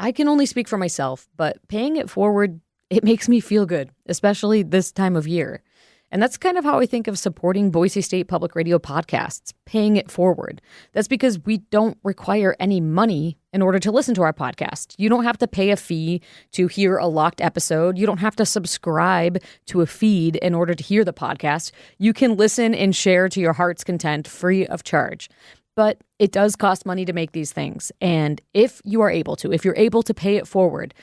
I can only speak for myself, but paying it forward, it makes me feel good, especially this time of year. And that's kind of how I think of supporting Boise State Public Radio podcasts, paying it forward. That's because we don't require any money in order to listen to our podcast. You don't have to pay a fee to hear a locked episode. You don't have to subscribe to a feed in order to hear the podcast. You can listen and share to your heart's content free of charge. But it does cost money to make these things. And if you're able to pay it forward,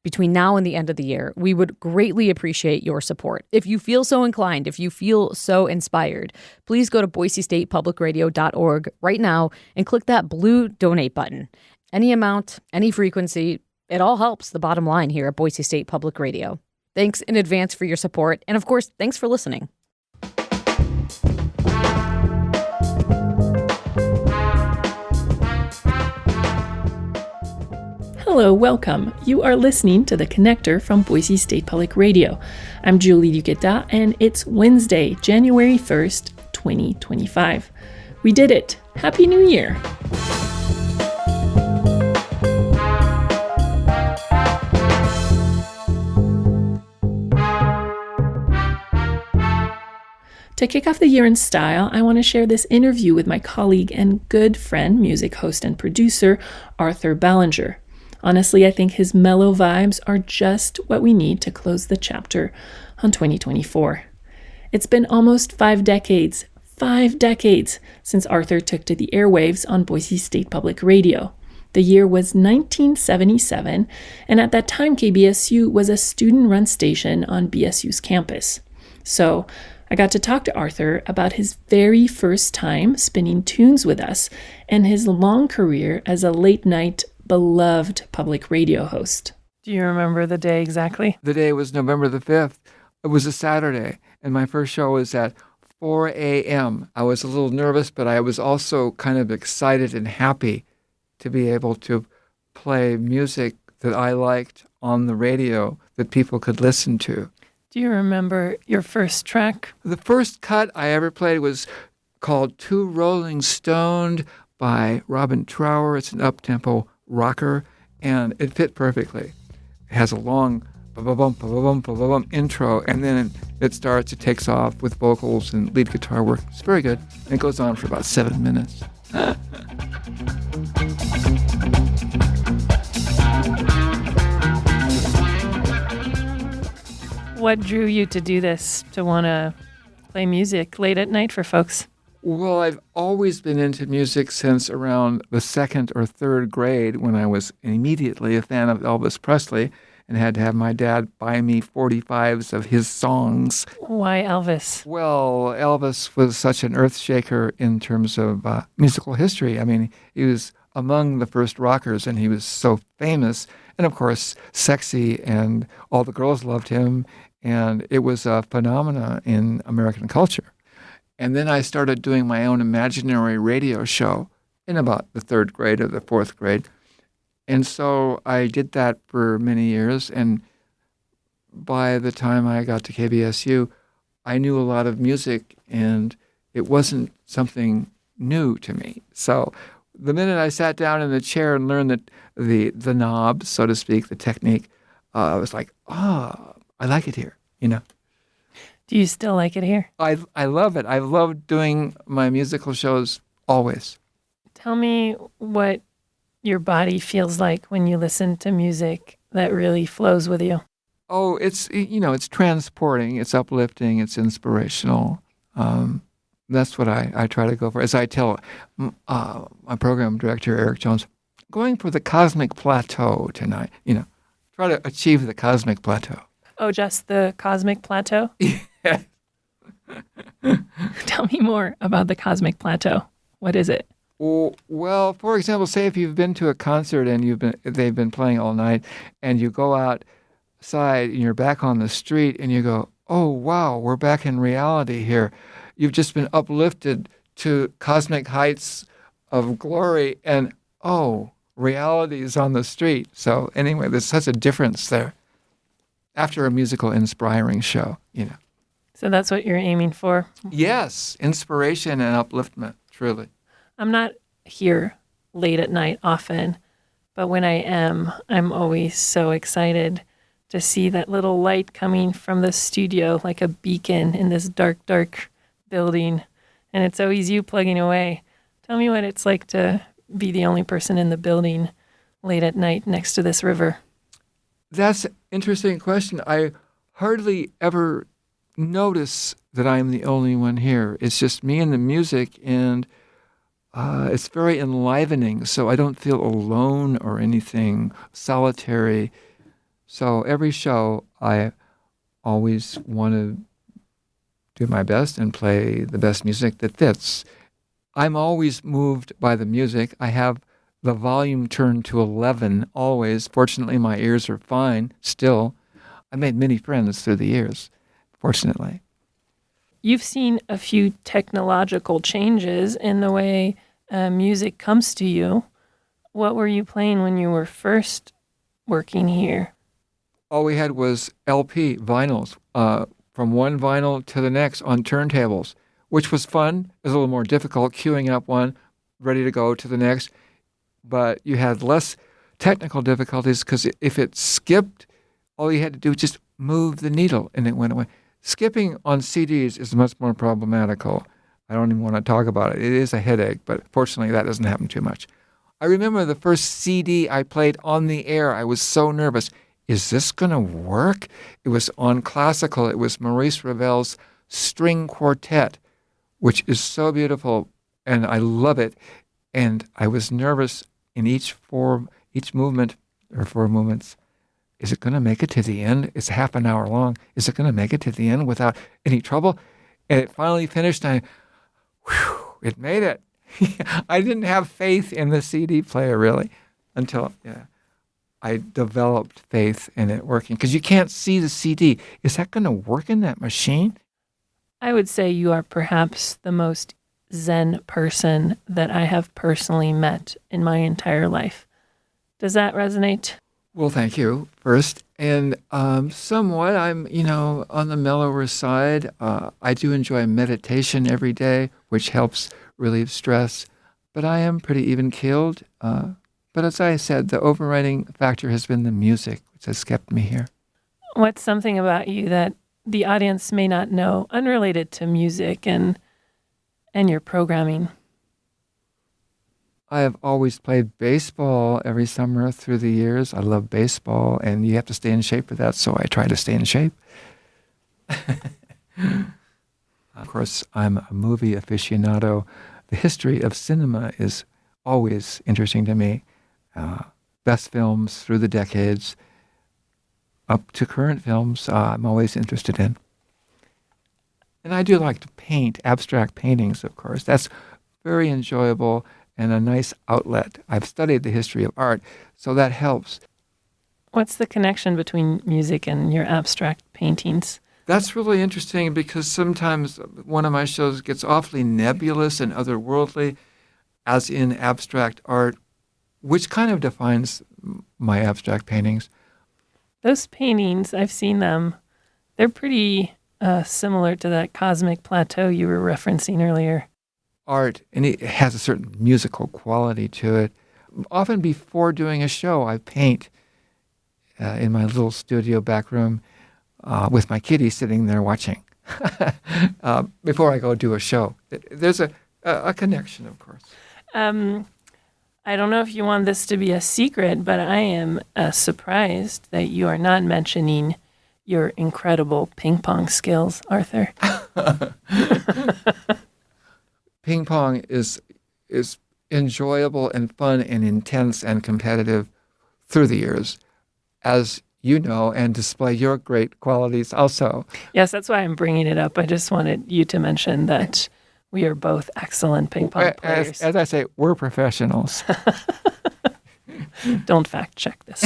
between now and the end of the year, we would greatly appreciate your support. If you feel so inclined, if you feel so inspired, please go to boisestatepublicradio.org right now and click that blue donate button. Any amount, any frequency, it all helps the bottom line here at Boise State Public Radio. Thanks in advance for your support. And of course, thanks for listening. Hello, welcome. You are listening to The Connector from Boise State Public Radio. I'm Julie Luchetta, and it's Wednesday, January 1st, 2025. We did it. Happy New Year. To kick off the year in style, I want to share this interview with my colleague and good friend, music host and producer, Arthur Ballinger. Honestly, I think his mellow vibes are just what we need to close the chapter on 2024. It's been almost 5 decades since Arthur took to the airwaves on Boise State Public Radio. The year was 1977, and at that time, KBSU was a student-run station on BSU's campus. So I got to talk to Arthur about his very first time spinning tunes with us and his long career as a late-night beloved public radio host. Do you remember the day exactly? The day was November the 5th. It was a Saturday, and my first show was at 4 a.m. I was a little nervous, but I was also kind of excited and happy to be able to play music that I liked on the radio that people could listen to. Do you remember your first track? The first cut I ever played was called Too Rolling Stoned by Robin Trower. It's an up-tempo rocker, and it fit perfectly. It has a long ba-ba-bum intro, and then it takes off with vocals and lead guitar work. It's very good. And it goes on for about 7 minutes. What drew you to do this, to want to play music late at night for folks? Well, I've always been into music since around the 2nd or 3rd grade, when I was immediately a fan of Elvis Presley and had to have my dad buy me 45s of his songs. Why Elvis? Well, Elvis was such an earthshaker in terms of musical history. I mean, he was among the first rockers, and he was so famous and, of course, sexy, and all the girls loved him, and it was a phenomena in American culture. And then I started doing my own imaginary radio show in about the 3rd grade or the 4th grade. And so I did that for many years. And by the time I got to KBSU, I knew a lot of music, and it wasn't something new to me. So the minute I sat down in the chair and learned that the knob, so to speak, the technique, I was like, I like it here, you know. Do you still like it here? I love it. I've loved doing my musical shows always. Tell me what your body feels like when you listen to music that really flows with you. Oh, it's transporting, it's uplifting, it's inspirational. That's what I try to go for. As I tell my program director, Eric Jones, going for the cosmic plateau tonight, try to achieve the cosmic plateau. Oh, just the cosmic plateau? Yeah. Tell me more about the cosmic plateau. What is it? Well, for example, say if you've been to a concert and they've been playing all night, and you go outside and you're back on the street and you go, oh, wow, we're back in reality here. You've just been uplifted to cosmic heights of glory, and reality is on the street. So anyway, there's such a difference there after a musical inspiring show, So that's what you're aiming for? Yes, inspiration and upliftment, truly. I'm not here late at night often, But when I am, I'm always so excited to see that little light coming from the studio like a beacon in this dark, dark building. And it's always you plugging away. Tell me what it's like to be the only person in the building late at night next to this river. That's an interesting question. I hardly ever notice that I'm the only one here. It's just me and the music, and it's very enlivening, so I don't feel alone or anything solitary. So every show, I always want to do my best and play the best music that fits. I'm always moved by the music. I have the volume turned to 11 always. Fortunately, my ears are fine still. I made many friends through the years, fortunately. You've seen a few technological changes in the way music comes to you. What were you playing when you were first working here? All we had was LP, vinyls, from one vinyl to the next on turntables, which was fun. It was a little more difficult, queuing up one, ready to go to the next. But you had less technical difficulties because if it skipped, all you had to do was just move the needle and it went away. Skipping on CDs is much more problematical. I don't even want to talk about it. It is a headache, but fortunately that doesn't happen too much. I remember the first CD I played on the air. I was so nervous. Is this going to work? It was on classical. It was Maurice Ravel's String Quartet, which is so beautiful, and I love it. And I was nervous in each movement, or 4 movements. Is it going to make it to the end? It's half an hour long. Is it going to make it to the end without any trouble? And it finally finished, and it made it. I didn't have faith in the CD player, really, until I developed faith in it working. Because you can't see the CD. Is that going to work in that machine? I would say you are perhaps the most Zen person that I have personally met in my entire life. Does that resonate? Well, thank you, first. And somewhat, I'm, on the mellower side. I do enjoy meditation every day, which helps relieve stress. But I am pretty even-keeled. But as I said, the overriding factor has been the music, which has kept me here. What's something about you that the audience may not know, unrelated to music and your programming? I have always played baseball every summer through the years. I love baseball, and you have to stay in shape for that, so I try to stay in shape. Of course, I'm a movie aficionado. The history of cinema is always interesting to me. Best films through the decades, up to current films, I'm always interested in. And I do like to paint, abstract paintings, of course. That's very enjoyable and a nice outlet. I've studied the history of art, so that helps. What's the connection between music and your abstract paintings? That's really interesting because sometimes one of my shows gets awfully nebulous and otherworldly, as in abstract art, which kind of defines my abstract paintings. Those paintings, I've seen them. They're pretty similar to that cosmic plateau you were referencing earlier. Art, and it has a certain musical quality to it. Often before doing a show, I paint in my little studio back room with my kitty sitting there watching before I go do a show. There's a connection, of course. I don't know if you want this to be a secret, but I am surprised that you are not mentioning your incredible ping pong skills, Arthur. Ping pong is enjoyable and fun and intense and competitive through the years, as you know, and display your great qualities also. Yes, that's why I'm bringing it up. I just wanted you to mention that we are both excellent ping pong players. As I say, we're professionals. Don't fact check this.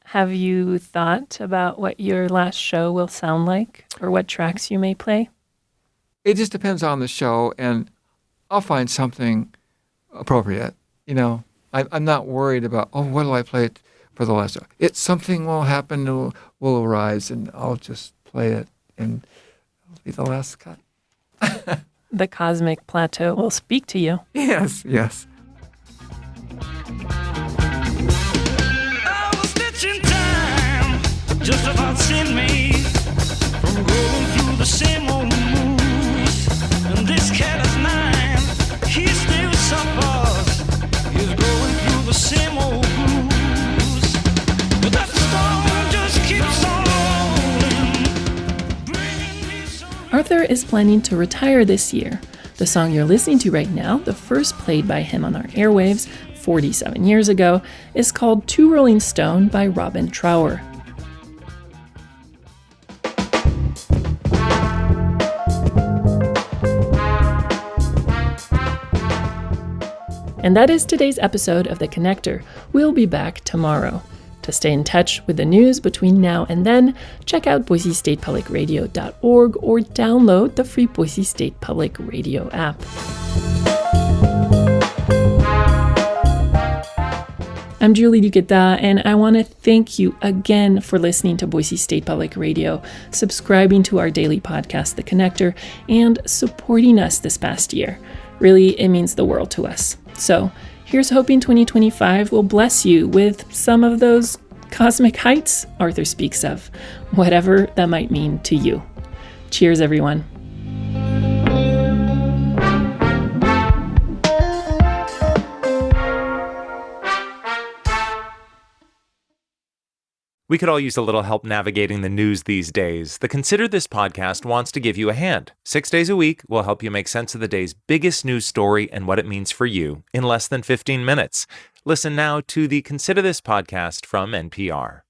Have you thought about what your last show will sound like or what tracks you may play? It just depends on the show, and I'll find something appropriate. I'm not worried about, what do I play for the last show? Something will happen, will arise, and I'll just play it, and it'll be the last cut. The cosmic plateau will speak to you. Yes. Arthur is planning to retire this year. The song you're listening to right now, the first played by him on our airwaves 47 years ago, is called Two Rolling Stone by Robin Trower. And that is today's episode of The Connector. We'll be back tomorrow. To stay in touch with the news between now and then, check out boisestatepublicradio.org or download the free Boise State Public Radio app. I'm Julie Luchetta, and I want to thank you again for listening to Boise State Public Radio, subscribing to our daily podcast, The Connector, and supporting us this past year. Really, it means the world to us. So, here's hoping 2025 will bless you with some of those cosmic heights Arthur speaks of, whatever that might mean to you. Cheers, everyone. We could all use a little help navigating the news these days. The Consider This podcast wants to give you a hand. 6 days a week, we'll help you make sense of the day's biggest news story and what it means for you in less than 15 minutes. Listen now to the Consider This podcast from NPR.